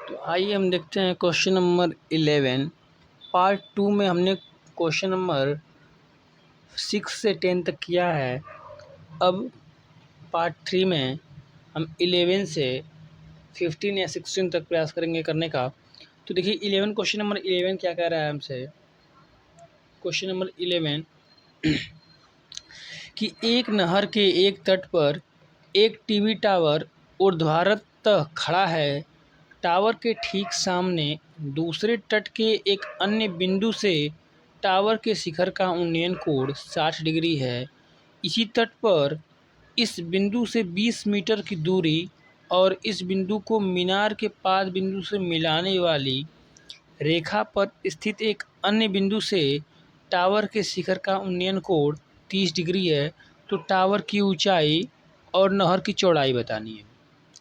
तो आइए हम देखते हैं क्वेश्चन नंबर 11 पार्ट 2 में हमने क्वेश्चन नंबर 6 से 10 तक किया है। अब पार्ट 3 में हम 11 से 15 या 16 तक प्रयास करेंगे करने का। तो देखिए 11 क्वेश्चन नंबर 11 क्या कह रहा है हमसे। क्वेश्चन नंबर 11 कि एक नहर के एक तट पर एक टीवी टावर ऊर्ध्वाधर खड़ा है। टावर के ठीक सामने दूसरे तट के एक अन्य बिंदु से टावर के शिखर का उन्नयन कोण 60 डिग्री है। इसी तट पर इस बिंदु से 20 मीटर की दूरी और इस बिंदु को मीनार के पाद बिंदु से मिलाने वाली रेखा पर स्थित एक अन्य बिंदु से टावर के शिखर का उन्नयन कोण 30 डिग्री है। तो टावर की ऊंचाई और नहर की चौड़ाई बतानी है।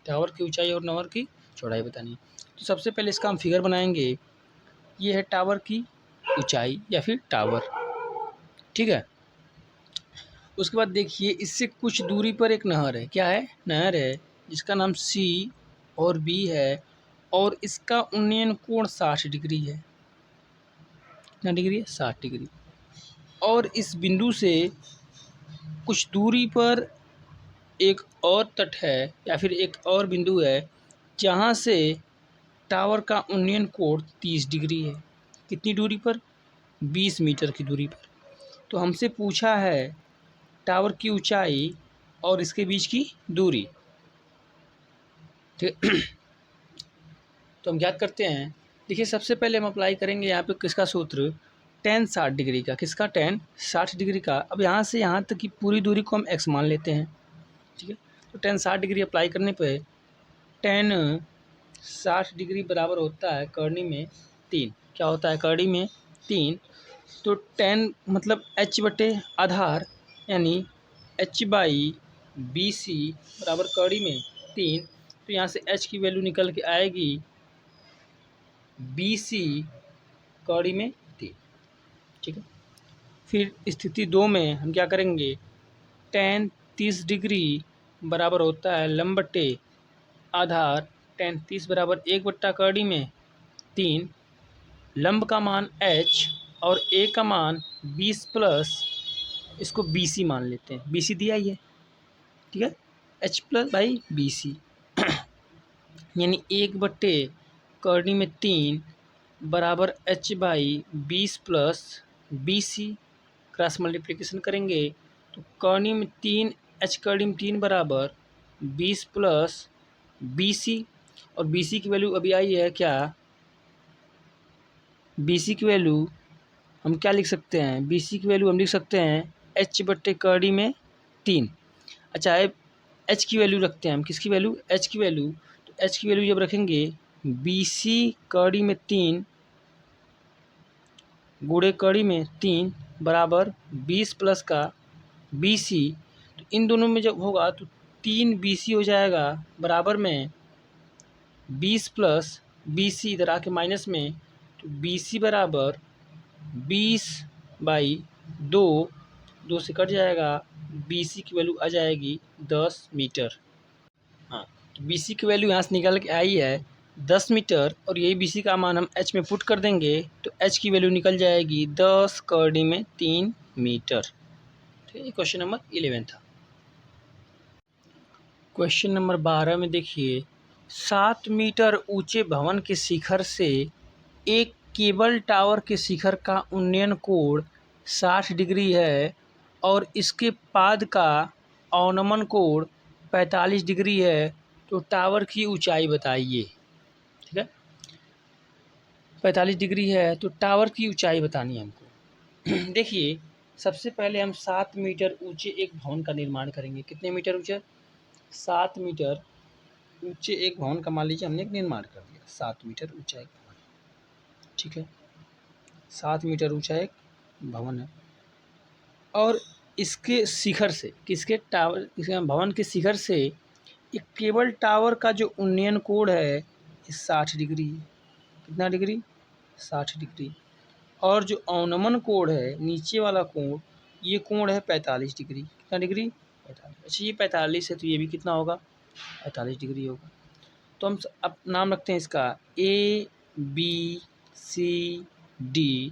टावर की ऊंचाई और नहर की चौड़ाई बतानी है। तो सबसे पहले इसका हम फिगर बनाएंगे। ये है टावर की ऊंचाई या फिर टावर, ठीक है। उसके बाद देखिए इससे कुछ दूरी पर एक नहर है। क्या है? नहर है जिसका नाम सी और बी है और इसका उन्नयन कोण 60 डिग्री है। कितना डिग्री है? 60 डिग्री। और इस बिंदु से कुछ दूरी पर एक और तट है या फिर एक और बिंदु है जहाँ से टावर का उन्नयन कोण 30 डिग्री है। कितनी दूरी पर? 20 मीटर की दूरी पर। तो हमसे पूछा है टावर की ऊंचाई और इसके बीच की दूरी, ठीक है। तो हम ज्ञात करते हैं। देखिए सबसे पहले हम अप्लाई करेंगे यहाँ पे किसका सूत्र, tan 60 डिग्री का। किसका? tan 60 डिग्री का। अब यहाँ से यहाँ तक की पूरी दूरी को हम x मान लेते हैं, ठीक है। तो tan 60 डिग्री अप्लाई करने पे tan 60 डिग्री बराबर होता है करनी में 3। क्या होता है? करनी में 3। तो tan मतलब h बटे आधार यानी h/BC बराबर कड़ी में 3। तो यहाँ से h की वैल्यू निकल के आएगी BC कड़ी में 3, ठीक है। फिर स्थिति 2 में हम क्या करेंगे, tan 30 डिग्री बराबर होता है लंब बटे आधार tan 30 बराबर 1/कड़ी में 3। लंब का मान h और a का मान 20 प्लस इसको BC मान लेते हैं। BC दिया ही है, ठीक है। h प्लस बाई BC यानी 1/कड़ी में 3 बराबर h/20 plus BC। Cross multiplication करेंगे तो कड़ी में 3 h कड़ी में 3 बराबर 20 प्लस BC। और BC की वैल्यू अभी आई है क्या, BC की वैल्यू हम क्या लिख सकते हैं, BC की वैल्यू हम लिख सकते हैं h/कड़ी में 3। अच्छा है, h की वैल्यू रखते हैं हम। किसकी वैल्यू? h की वैल्यू। तो h की वैल्यू जब रखेंगे BC कड़ी में 3 गुणे कड़ी में 3 बराबर 20 प्लस का BC। तो इन दोनों में जब होगा तो 3 BC हो जाएगा बराबर में 20 प्लस BC इधर आके माइनस में। तो BC बराबर 20/2, 2 से कट जाएगा। BC की वैल्यू आ जाएगी 10 मीटर। हाँ, तो BC की वैल्यू यहाँ से निकल के आई है 10 मीटर और यही BC का मान हम h में पुट कर देंगे तो h की वैल्यू निकल जाएगी 10 कड़ी में 3 मीटर। ठीक है, ये क्वेश्चन नंबर 11 था। क्वेश्चन नंबर 12 में देखिए 7 मीटर ऊंचे भवन के शिखर से एक केबल टावर के शिखर का उन्नयन कोण 60 डिग्री है और इसके पाद का अवनमन कोण 45 डिग्री है। तो टावर की ऊंचाई बताइए, ठीक है। 45 डिग्री है तो टावर की ऊंचाई बतानी है हमको। देखिए सबसे पहले हम 7 मीटर ऊंचे एक भवन का निर्माण करेंगे। कितने मीटर ऊंचा? 7 मीटर ऊंचे एक भवन का मान लीजिए हमने एक निर्माण कर दिया। 7 मीटर ऊंचा एक भवन, ठीक है। 7 मीटर ऊंचा एक भवन है और इसके शिखर से, किसके टावर, इसके भवन के शिखर से एक केबल टावर का जो उन्नयन कोण है 60 डिग्री। कितना डिग्री? 60 डिग्री। और जो अवनमन कोण है नीचे वाला कोण, ये कोण है 45 डिग्री। कितना डिग्री? 45। अच्छा ये 45 है तो ये भी कितना होगा? 45 डिग्री होगा। तो हम अब नाम रखते हैं इसका A B C D,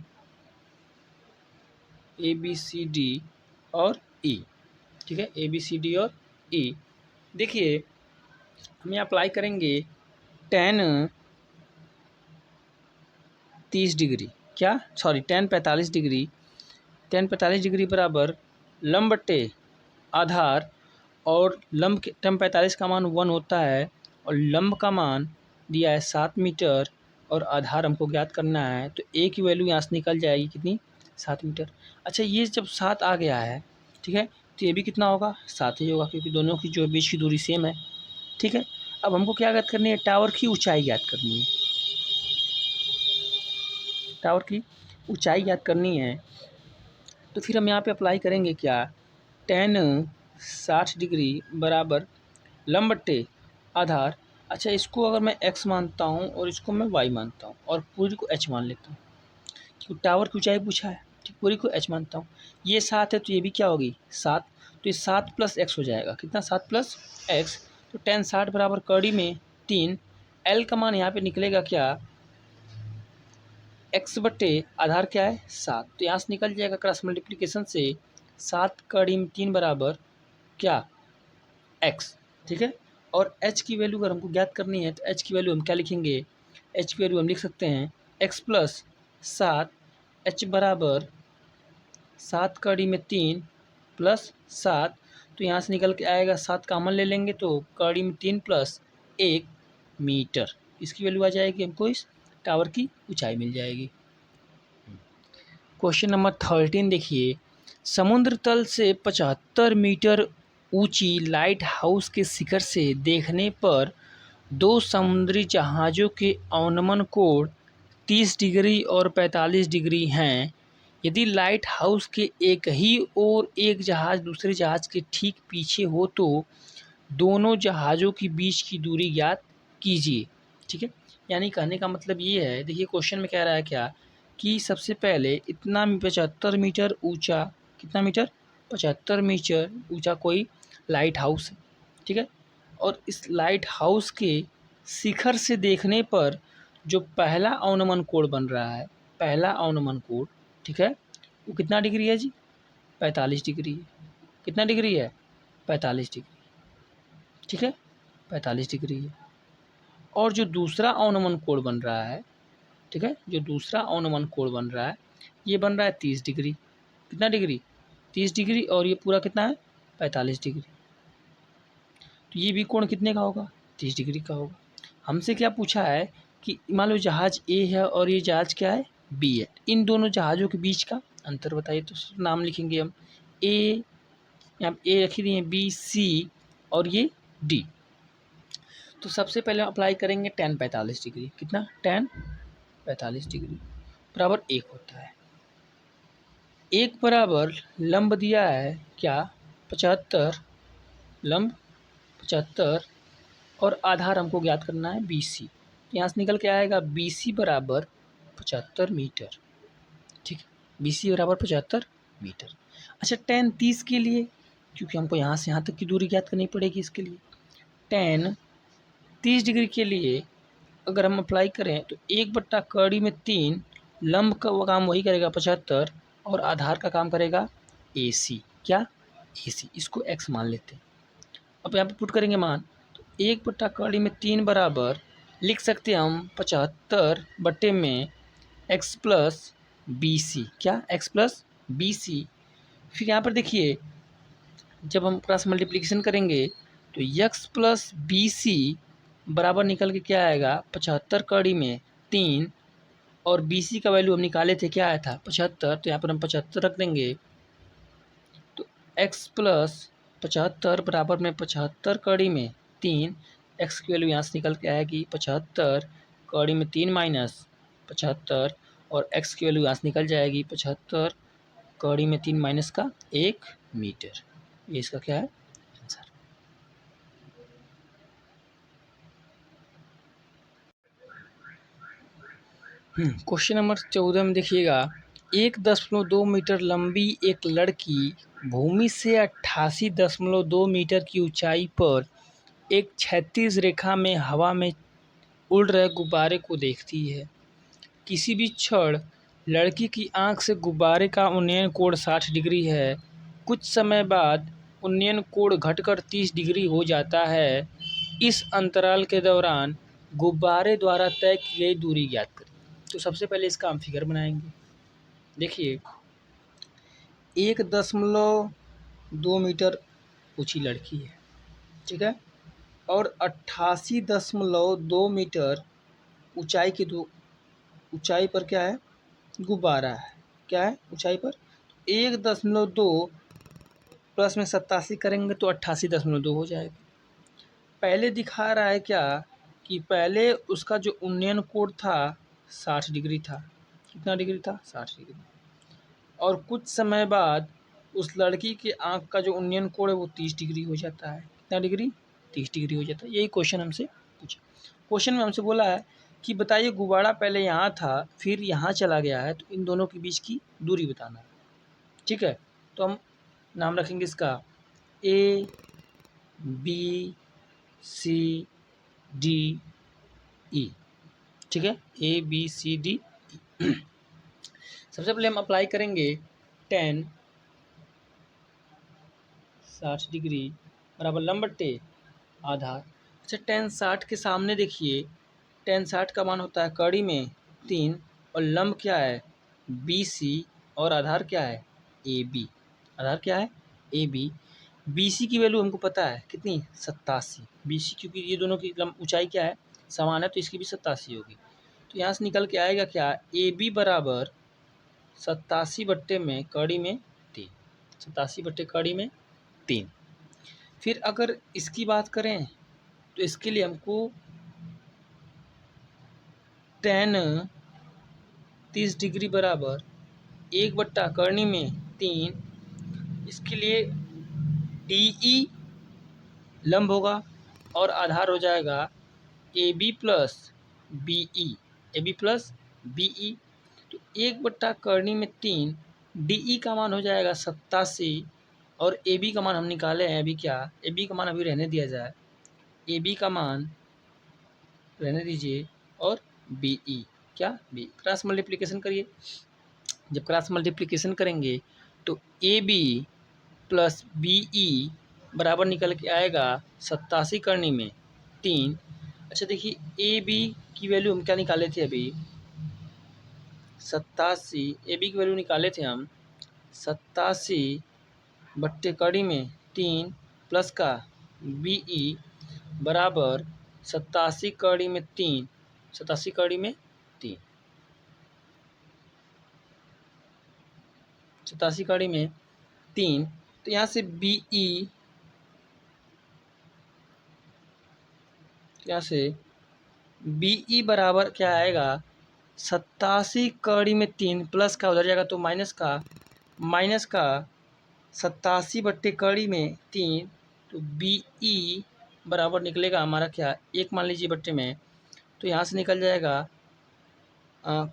A B C D और ई। ठीक है, ए बी सी डी और ई। देखिए हम यहाँ अप्लाई करेंगे टेन 30 डिग्री, क्या sorry ten 45 degree, ten 45 degree बराबर लंब बट्टे आधार, और लंब के टेन 45 का मान 1 होता है और लंब का मान दिया है 7 मीटर और आधार हमको ज्ञात करना है, तो ए की वैल्यू यहाँ से निकल जाएगी कितनी, 7 मीटर। अच्छा ये जब 7 आ गया है, ठीक है, तो ये भी कितना होगा, 7 ही होगा क्योंकि दोनों की जो बीच की दूरी सेम है। ठीक है, अब हमको क्या ज्ञात करनी है, टावर की ऊंचाई ज्ञात करनी है, टावर की ऊंचाई ज्ञात करनी है। तो फिर हम यहाँ पे अप्लाई करेंगे क्या, टेन 60 डिग्री बराबर लंब बट्टे आधार। अच्छा इसको अगर मैं x मानता हूँ और इसको मैं y मानता हूँ और पूरी को h मान लेता हूँ, क्योंकि टावर की ऊंचाई पूछा है, ठीक, पूरी को h मानता हूँ। ये 7 है तो ये भी क्या होगी 7, तो ये 7 + x हो जाएगा, कितना 7 + x, तो टेन 60 बराबर कड़ी में 3, l का मान यहाँ पे निकलेगा क्या, x बट्टे आधार क्या है 7, तो यहाँ से निकल जाएगा क्रॉस मल्टीप्लिकेशन से 7 कड़ी में 3 बराबर क्या x। ठीक है, और h की वैल्यू अगर हमको ज्ञात करनी है तो h की वैल्यू हम क्या लिखेंगे, h की वैल्यू हम लिख सकते हैं x + 7, h बराबर 7 कड़ी में 3 + 7, तो यहाँ से निकल के आएगा 7 कॉमन ले लेंगे तो कड़ी में 3 + 1 मीटर, इसकी वैल्यू आ जाएगी, हमको इस टावर की ऊंचाई मिल जाएगी। क्वेश्चन नंबर 13 देखिए, समुद्र तल से 75 मीटर ऊंची लाइट हाउस के शिखर से देखने पर दो समुद्री जहाज़ों के अवनमन कोण 30 डिग्री और 45 डिग्री हैं। यदि लाइट हाउस के एक ही ओर एक जहाज़ दूसरे जहाज़ के ठीक पीछे हो तो दोनों जहाज़ों के बीच की दूरी ज्ञात कीजिए। ठीक है, यानी कहने का मतलब ये है, देखिए क्वेश्चन में कह रहा है क्या कि सबसे पहले इतना 75 मीटर ऊंचा, कितना मीटर, 75 मीटर ऊंचा कोई लाइट हाउस है। ठीक है, और इस लाइट हाउस के शिखर से देखने पर जो पहला अवनमन कोण बन रहा है, पहला अवनमन कोण, ठीक है, वो कितना डिग्री है जी, 45 डिग्री है। कितना डिग्री है, 45 डिग्री। ठीक है, 45 डिग्री है। और जो दूसरा अवनमन कोण बन रहा है, ठीक है, जो दूसरा अवनमन कोण बन रहा है ये बन रहा है 30 डिग्री। कितना डिग्री, 30 डिग्री, और ये पूरा कितना है, 45 डिग्री। तो ये भी कोण कितने का होगा, 30 डिग्री का होगा। हमसे क्या पूछा है कि मान लो जहाज़ ए है और ये जहाज़ क्या है, बी है, इन दोनों जहाज़ों के बीच का अंतर बताइए। तो नाम लिखेंगे हम ए, यहाँ ए रखी दी है, बी सी और ये डी। तो सबसे पहले अप्लाई करेंगे टेन 45 डिग्री, कितना, टेन 45 डिग्री बराबर 1 होता है। 1 बराबर लंब दिया है क्या, 75, लंब 75 और आधार हमको ज्ञात करना है BC। यहाँ से निकल के आएगा BC बराबर 75 मीटर। ठीक है, BC बराबर 75 मीटर। अच्छा टेन 30 के लिए, क्योंकि हमको यहाँ से यहाँ तक की दूरी ज्ञात करनी पड़ेगी, इसके लिए टेन 30 डिग्री के लिए अगर हम अप्लाई करें तो 1/3 लंब का वो काम वही करेगा 75 और आधार का काम करेगा AC, क्या AC, इसको x मान लेते हैं। अब यहाँ पे पुट करेंगे मान, तो 1/3 बराबर लिख सकते हैं हम 75 बट्टे में x + BC, क्या x + BC। फिर यहाँ पर देखिए जब हम क्रॉस मल्टीप्लिकेशन करेंगे तो x + BC बराबर निकल के क्या आएगा, 75 कड़ी में 3 और BC का वैल्यू हम निकाले थे, क्या आया था 75, तो यहाँ पर हम 75 रख देंगे। तो x + 75 बराबर में 75 कड़ी में 3, x की वैल्यू यहाँ से निकल के आएगी 75 कड़ी में 3 माइनस 75 और x की वैल्यू यहाँ से निकल जाएगी 75 कड़ी में 3 माइनस का 1 मीटर। ये इसका क्या है आंसर। क्वेश्चन नंबर 14 में देखिएगा, 1.2 मीटर लंबी एक लड़की भूमि से 88.2 मीटर की ऊंचाई पर एक क्षैतिज रेखा में हवा में उड़ रहे गुब्बारे को देखती है। किसी भी क्षण लड़की की आंख से गुब्बारे का उन्नयन कोण 60 डिग्री है। कुछ समय बाद उन्नयन कोण घटकर 30 डिग्री हो जाता है। इस अंतराल के दौरान गुब्बारे द्वारा तय की गई दूरी ज्ञात करें। तो सबसे पहले इसका हम फिगर बनाएंगे। देखिए 1.2 मीटर ऊंची लड़की है, ठीक है, और 88.2 मीटर ऊंचाई पर क्या है, गुब्बारा है। क्या है ऊंचाई पर 1.2 प्लस में 87 करेंगे तो 88.2 हो जाएगा। पहले दिखा रहा है क्या कि पहले उसका जो उन्नयन कोण था 60 डिग्री था। कितना डिग्री था? 60 डिग्री। और कुछ समय बाद उस लड़की के आँख का जो उन्नयन कोण है वो 30 डिग्री हो जाता है। कितना डिग्री? 30 डिग्री हो जाता है। यही क्वेश्चन हमसे पूछा। क्वेश्चन में हमसे बोला है कि बताइए गुब्बारा पहले यहाँ था फिर यहाँ चला गया है, तो इन दोनों के बीच की दूरी बताना है। ठीक है, तो हम नाम रखेंगे इसका A B C D E। ठीक है, A B C D E। सबसे पहले हम अप्लाई करेंगे tan 60 डिग्री बराबर लंब बट्टे आधार। अच्छा tan 60 के सामने देखिए tan 60 का मान होता है कड़ी में 3 और लंब क्या है BC और आधार क्या है AB। आधार क्या है AB। BC की वैल्यू हमको पता है कितनी 87। BC क्योंकि ये दोनों की लंब ऊंचाई क्या है समान है तो इसकी भी 87 होगी। तो यहाँ से निकल के आएगा क्या AB बराबर 87 बट्टे में कड़ी में 3। 87 बट्टे कड़ी में 3। फिर अगर इसकी बात करें तो इसके लिए हमको tan 30 डिग्री बराबर 1/करनी में 3। इसके लिए DE लंब होगा और आधार हो जाएगा AB plus BE। AB plus BE तो 1/करनी में 3। DE का मान हो जाएगा 87 और AB का मान हम निकाले हैं अभी। क्या AB का मान अभी रहने दिया जाए, AB का मान रहने दीजिए और BE क्या B क्रॉस मल्टीप्लिकेशन करिए। जब क्रॉस मल्टीप्लिकेशन करेंगे तो AB प्लस BE बराबर निकल के आएगा 87 करनी में 3। अच्छा देखिए AB की वैल्यू हम क्या निकाले थे अभी 87। AB की वैल्यू निकाले थे हम 87 बट्टे कड़ी में 3 प्लस का BE बराबर 87 कड़ी में 3। 87 कड़ी में 3 87 कड़ी में 3। तो यहाँ से BE यहाँ से BE बराबर क्या आएगा 87 कड़ी में 3 प्लस का उधर जाएगा तो माइनस का 87 बट्टे कड़ी में 3। तो BE बराबर निकलेगा हमारा क्या 1 मान लीजिए बट्टे में। तो यहाँ से निकल जाएगा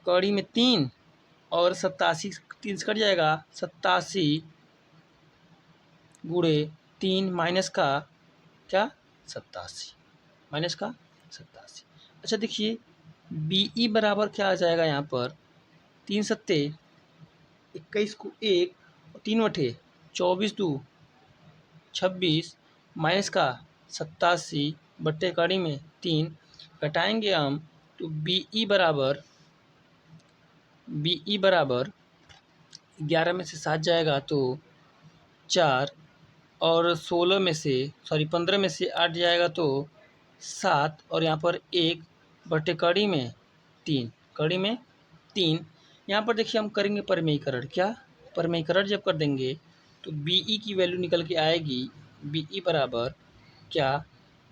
कड़ी में 3 और 87 3 से कट जाएगा 87 गुणे 3 माइनस का क्या 87 माइनस का 87। अच्छा देखिए BE बराबर क्या आ जाएगा यहाँ पर 3 सत्ते 21 को 1 और 3 बटे 24 2 26 माइनस का 87 बट्टे कड़ी में 3 घटाएंगे हम तो BE बराबर 11 में से 7 जाएगा तो 4 और 15 में से 8 जाएगा तो 7 और यहाँ पर 1 बटे कड़ी में 3 यहाँ पर देखिए हम करेंगे परिमेयीकरण। क्या परिमेयीकरण जब कर देंगे तो BE की वैल्यू निकल के आएगी BE बराबर क्या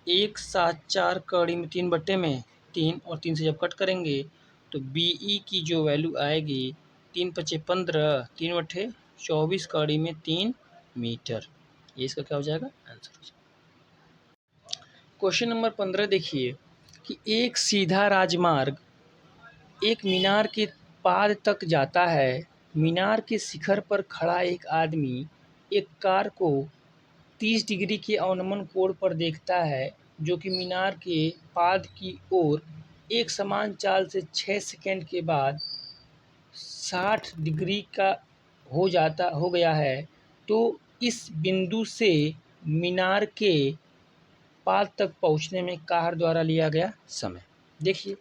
1 7 4 कड़ी में 3 बट्टे में 3 और 3 से जब कट करेंगे तो BE की जो वैल्यू आएगी 3 पचे 15 3 बट्टे 24 कड़ी में 3 मीटर। ये इसका क्या हो जाएगा आंसर हो जाएगा। क्वेश्चन नंबर 15 देखिए कि एक सीधा राजमार्ग एक मीनार के पाद तक जाता है। मीनार के शिखर पर खड़ा एक आदमी एक कार को 30 डिग्री के अवनमन कोण पर देखता है। जो कि मीनार के पाद की ओर एक समान चाल से 6 सेकंड के बाद 60 डिग्री का हो गया है, तो इस बिंदु से मीनार के पाद तक पहुंचने में कार द्वारा लिया गया समय। देखिए,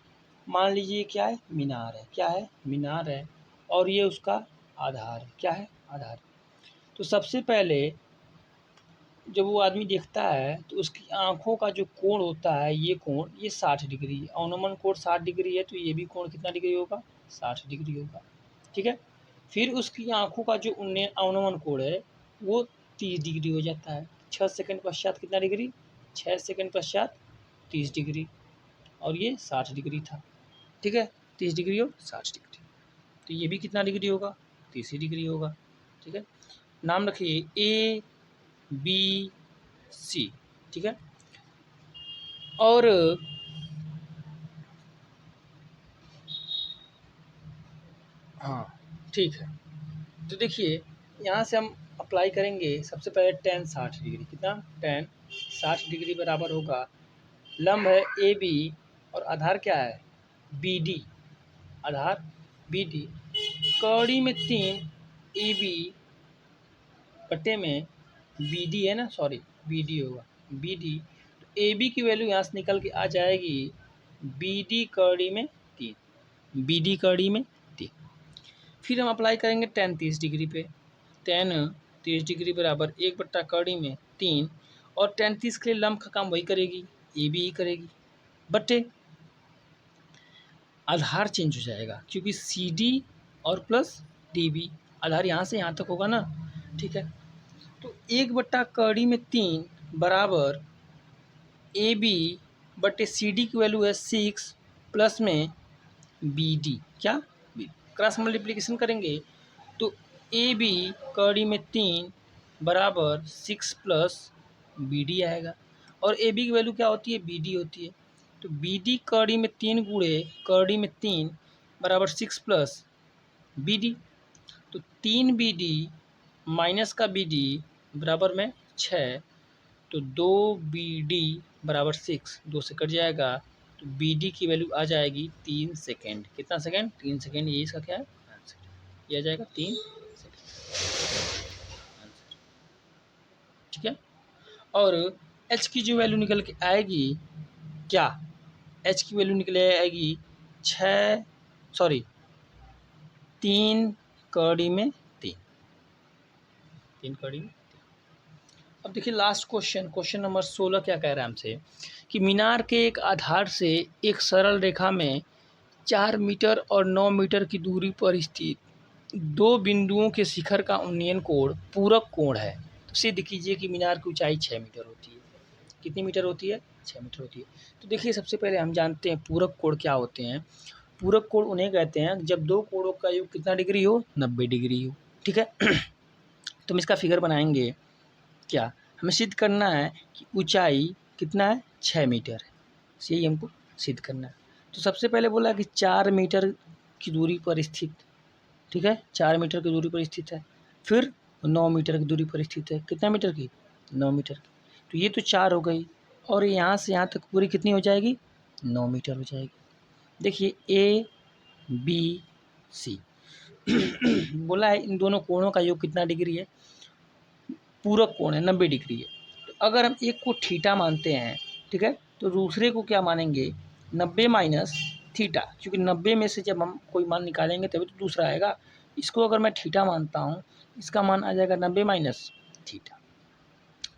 मान लीजिए क्या है, मीनार है, क्या है, मीनार है, और ये उसका आधार है, क्या है, आधार। तो सबसे पहले जब वो आदमी देखता है तो उसकी आँखों का जो कोण होता है, ये कोण, ये 60 डिग्री है। अवनमन कोण 60 डिग्री है, तो ये भी कोण कितना डिग्री होगा, 60 डिग्री होगा। ठीक है। फिर उसकी आँखों का जो अवनमन कोण है वो 30 डिग्री हो जाता है। 6 सेकंड पश्चात कितना डिग्री, 6 सेकंड पश्चात 30 डिग्री, और ये 60 डिग्री था। ठीक है, 30 डिग्री और 60 डिग्री, तो ये भी कितना डिग्री होगा, 30 डिग्री होगा। ठीक है, नाम रखिए ए बी सी। ठीक है, और हाँ, ठीक है। तो देखिए, यहाँ से हम अप्लाई करेंगे सबसे पहले tan 60 डिग्री, कितना, tan 60 डिग्री बराबर होगा, लंब है ए बी और आधार क्या है, बी डी, आधार बी डी, कौड़ी में 3 ए बी बटे में बी डी है ना, सॉरी बी डी होगा, बी डी। तो ए बी की वैल्यू यहाँ से निकल के आ जाएगी बी डी कौड़ी में 3, बी डी कौड़ी में 3। फिर हम अप्लाई करेंगे tan 30 डिग्री पे, tan 30 डिग्री बराबर 1/3 और tan 30 के लिए लंब का काम वही करेगी, ए बी ही करेगी, बटे आधार चेंज हो जाएगा क्योंकि सी डी और प्लस डी बी, आधार यहाँ से यहाँ तक होगा ना। ठीक है, तो 1/3 बराबर ए बी बटे सी डी की वैल्यू है 6 प्लस में बी डी, क्या, बी, क्रॉस मल्टीप्लिकेशन करेंगे तो ए बी कौड़ी में 3 बराबर 6 प्लस बी डी आएगा, और ए बी की वैल्यू क्या होती है, बी डी होती है। तो बी डी कौड़ी में 3 गुणे कौड़ी में 3 बराबर 6 प्लस बी डी, तो 3 बी डी माइनस का बी डी बराबर में 6, तो 2 बी डी बराबर 6, 2 से कट जाएगा, तो बी डी की वैल्यू आ जाएगी 3 सेकेंड, कितना सेकेंड, 3 सेकेंड, ये इसका क्या है आंसर, ये आ जाएगा 3 सेकेंड आंसर। ठीक है, और एच की जो वैल्यू निकल के आएगी, क्या, एच की वैल्यू निकल आएगी 6, सॉरी 3 कौड़ी में 3, 3 कौड़ी में। अब देखिए लास्ट क्वेश्चन, क्वेश्चन नंबर 16 क्या कह रहा है हमसे कि मीनार के एक आधार से एक सरल रेखा में 4 मीटर और 9 मीटर की दूरी पर स्थित दो बिंदुओं के शिखर का उन्नयन कोण पूरक कोण है। तो सिद्ध कीजिए कि मीनार की ऊंचाई 6 मीटर होती है। कितनी मीटर होती है, 6 मीटर होती है। तो देखिए सबसे पहले हम जानते हैं पूरक कोण क्या होते हैं। पूरक कोण उन्हें कहते हैं जब दो कोणों का योग कितना डिग्री हो, 90 डिग्री हो। ठीक है, तो हम इसका फिगर बनाएंगे। क्या हमें सिद्ध करना है कि ऊंचाई कितना है, 6 मीटर है, यही हमको सिद्ध करना है। तो सबसे पहले बोला कि 4 मीटर की दूरी पर स्थित, ठीक है, 4 मीटर की दूरी पर स्थित है। फिर 9 मीटर की दूरी पर स्थित है, कितना मीटर की, 9 मीटर की। तो ये तो 4 हो गई, और यहाँ से यहाँ तक पूरी कितनी हो जाएगी, 9 मीटर हो जाएगी। देखिए ए बी सी बोला है इन दोनों कोणों का योग कितना डिग्री है, पूरक कोण है, 90 डिग्री है। तो अगर हम एक को थीटा मानते हैं, ठीक है, तो दूसरे को क्या मानेंगे, 90 माइनस थीटा, क्योंकि 90 में से जब हम कोई मान निकालेंगे तभी तो दूसरा आएगा। इसको अगर मैं थीटा मानता हूँ, इसका मान आ जाएगा 90 माइनस थीटा,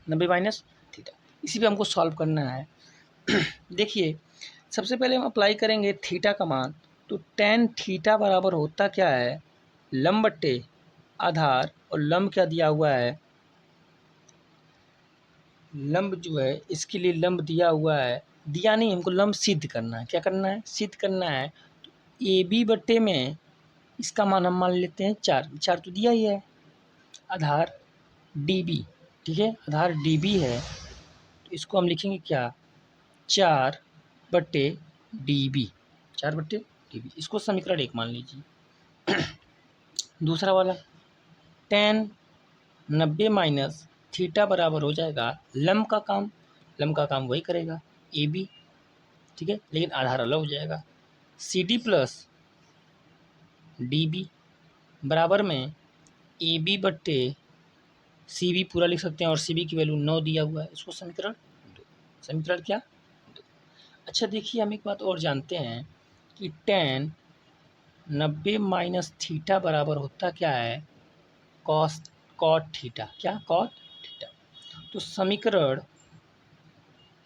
90 माइनस थीटा। इसी पे हमको सॉल्व करना है। देखिए सबसे पहले हम अप्लाई करेंगे थीटा का मान, तो tan थीटा बराबर होता क्या है, लंब बट्टे आधार, और लंब क्या दिया हुआ है, लंब जो है इसके लिए लंब दिया हुआ है, दिया नहीं, हमको लंब सिद्ध करना है। क्या करना है, सिद्ध करना है। तो ए बी बट्टे में इसका मान हम मान लेते हैं 4, 4 तो दिया ही है। आधार डी बी, ठीक है, आधार डी बी है, तो इसको हम लिखेंगे क्या, 4 बट्टे डी बी, 4 बट्टे डी बी, इसको समीकरण 1 मान लीजिए। दूसरा वाला tan 90 माइनस थीटा बराबर हो जाएगा लंब का काम, लंब का काम वही करेगा, ए बी, ठीक है, लेकिन आधार अलग हो जाएगा। C D plus D B बराबर में ए बी बट्टे सी बी पूरा लिख सकते हैं, और सी बी की वैल्यू 9 दिया हुआ है, इसको समीकरण 2। समीकरण क्या 2। अच्छा देखिए, हम एक बात और जानते हैं कि tan 90 माइनस थीटा बराबर होता क्या है, कॉस कॉट थीटा। क्या कॉट थीटा। तो समीकरण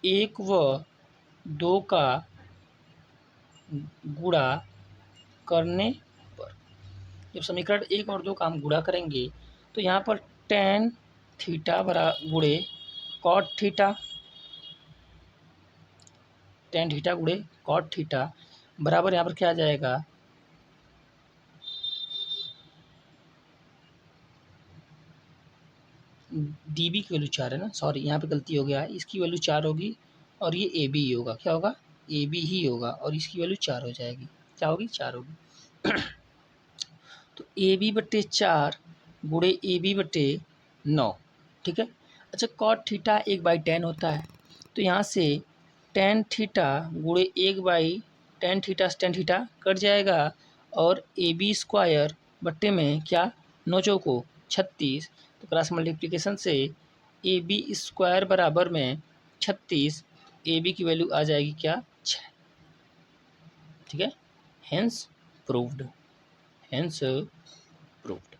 1 व 2 का गुणा करने पर, जब समीकरण 1 और 2 का हम गुणा करेंगे तो यहाँ पर tan थीटा बरा गुणे कॉट थीटा, tan थीटा गुणे कॉट थीटा बराबर यहाँ पर क्या आ जाएगा, डी बी की वैल्यू 4 है ना, सॉरी यहाँ पे गलती हो गया है, इसकी वैल्यू 4 होगी और ये ए बी ही होगा। क्या होगा, ए बी ही होगा, और इसकी वैल्यू 4 हो जाएगी। क्या होगी, 4 होगी। तो ए बी बट्टे 4 गुणे ए बी बट्टे 9, ठीक है। अच्छा कॉट थीटा 1/tan होता है, तो यहाँ से tan थीटा गुणे 1/tan थीटा कट जाएगा, और ए बी स्क्वायर बट्टे में क्या 9 चौको 36, तो क्रॉस मल्टीप्लिकेशन से ए बी स्क्वायर बराबर में 36, ए बी की वैल्यू आ जाएगी क्या 6, ठीक है। Hence proved, hence proved.